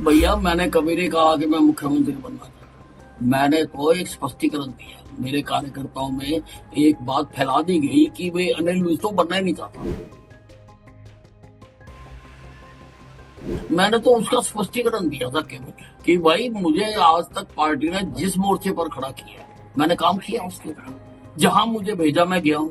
भैया मैंने कभी नहीं कहा कि मैं मुख्यमंत्री बनना चाहता हूं। मैंने तो एक स्पष्टीकरण दिया। मेरे कार्यकर्ताओं में एक बात फैला दी गई कि वे अनिल विज तो बनना ही नहीं चाहता। मैंने तो उसका स्पष्टीकरण दिया था केवल कि भाई मुझे आज तक पार्टी ने जिस मोर्चे पर खड़ा किया मैंने काम किया उसके ऊपर। जहां मुझे भेजा मैं गया हूं,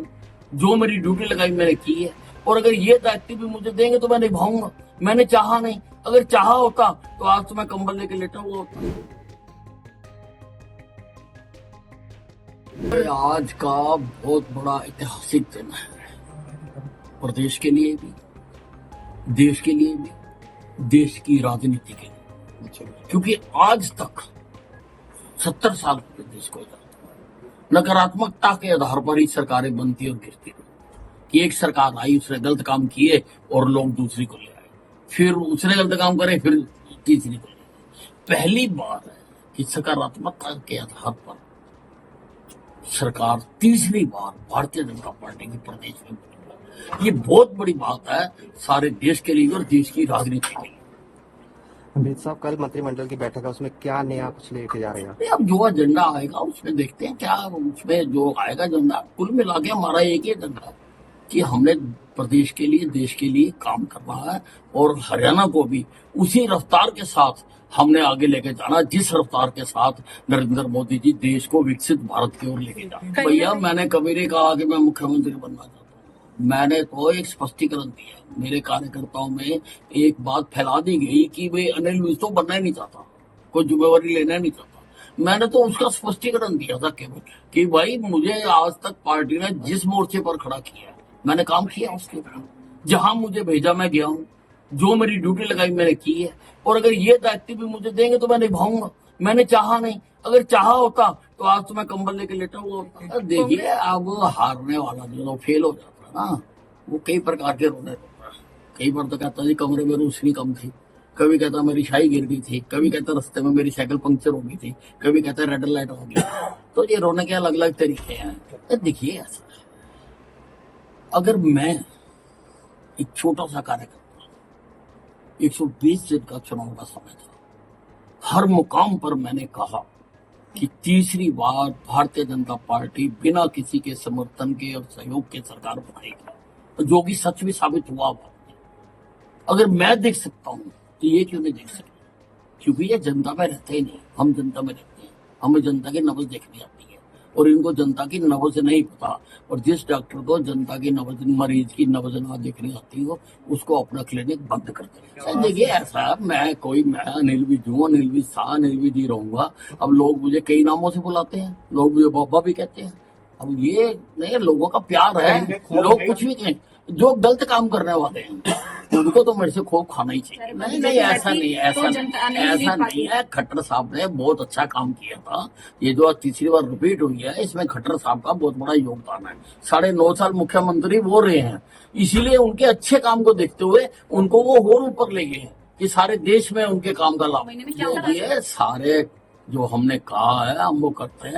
जो मेरी ड्यूटी लगाई मैंने की है, और अगर ये दायित्व भी मुझे देंगे तो मैं निभाऊंगा। मैंने चाहा नहीं, अगर चाहा होता तो आज तो मैं कंबल लेके लेटा हुआ होता। आज का बहुत बड़ा ऐतिहासिक दिन है, प्रदेश के लिए भी, देश के लिए भी, देश की राजनीति के लिए। क्योंकि आज तक 70 साल हो गए देश को नकारात्मकता के आधार पर ही सरकारें बनती और गिरती रही। कि एक सरकार आई, उसने गलत काम किए और लोग दूसरी को ले आए, फिर उसने गलत काम करे, फिर तीसरी को ले आए। पहली बार है कि सकारात्मकता के आधार पर सरकार तीसरी बार भारतीय जनता पार्टी की प्रदेश में बनी। ये बहुत बड़ी बात है सारे देश के लिए और देश की राजनीति के लिए। अमित साहब, कल मंत्रिमंडल की बैठक है, उसमें क्या नया कुछ लेके जा रहे हैं? अब जो एजेंडा आएगा उसमें देखते हैं क्या उसमें जो आएगा एजेंडा। कुल मिला के हमारा एक ही एजेंडा है कि हमने प्रदेश के लिए, देश के लिए काम करना है, और हरियाणा को भी उसी रफ्तार के साथ हमने आगे लेके जाना जिस रफ्तार के साथ नरेंद्र मोदी जी देश को विकसित भारत की ओर लेके जाए। भैया मैंने कभी नहीं कहा कि मैं मुख्यमंत्री बनना चाहता हूं। मैंने तो एक स्पष्टीकरण दिया। मेरे कार्यकर्ताओं में एक बात फैला दी गई कि वे अनिल विज तो बनना ही नहीं चाहता, कोई जिम्मेवारी लेना ही नहीं चाहता। मैंने तो उसका स्पष्टीकरण दिया था केवल कि भाई मुझे आज तक पार्टी ने जिस मोर्चे पर खड़ा किया मैंने काम किया उसके ऊपर। जहां मुझे भेजा मैं गया हूं, जो मेरी ड्यूटी लगाई मैंने की है, और अगर ये दायित्व भी मुझे देंगे तो मैं निभाऊंगा। मैंने चाहा नहीं, अगर चाहा होता तो आज तो मैं कंबल लेके लेटा हुआ होता। देखिए अब हारने वाला जो फेल हो जाता है ना, वो कई प्रकार के रोने लगता है। कई बार तो कहता जी कमरे में रोशनी कम थी, कभी कहता मेरी शाही गिर गई थी, कभी कहता रास्ते में मेरी साइकिल पंक्चर हो गई थी, कभी कहता रेड लाइट हो गई। तो ये रोने के अलग अलग तरीके हैं। देखिए ऐसा है, अगर मैं एक छोटा सा कार्यकर्ता, 120 दिन का चुनाव का समय था, हर मुकाम पर मैंने कहा कि तीसरी बार भारतीय जनता पार्टी बिना किसी के समर्थन के और सहयोग के सरकार बनाएगी, जो कि सच भी साबित हुआ। अगर मैं देख सकता हूं तो ये क्यों नहीं देख सकते? क्योंकि ये जनता में रहते ही नहीं, हम जनता में रहते हैं। हमें जनता की नब्ज देखनी आती है, और इनको जनता की नब्ज नहीं पता। और जिस डॉक्टर को जनता की नब्ज, मरीज की नब्ज ना देखनी आती हो, उसको अपना क्लिनिक बंद कर दे। देखिए ऐसा, मैं अनिल विज हूँ, अनिल विज था, अनिल विज ही रहूंगा। अब लोग मुझे कई नामों से बुलाते हैं, लोग मुझे बाबा भी कहते हैं। अब ये नहीं, लोगों का प्यार है, लोग कुछ भी कहें। जो गलत काम करने वाले हैं उनको तो मेरे से खूब खाना ही चाहिए। नहीं ऐसा नहीं है, ऐसा नहीं है। खट्टर साहब ने बहुत अच्छा काम किया था। ये जो आज तीसरी बार रिपीट हुई है, इसमें खट्टर साहब का बहुत बड़ा योगदान है। 9.5 साल मुख्यमंत्री वो रहे हैं, इसीलिए उनके अच्छे काम को देखते हुए उनको वो और ऊपर ले गए कि सारे देश में उनके काम का लाभ। ये सारे जो हमने कहा है हम वो करते हैं।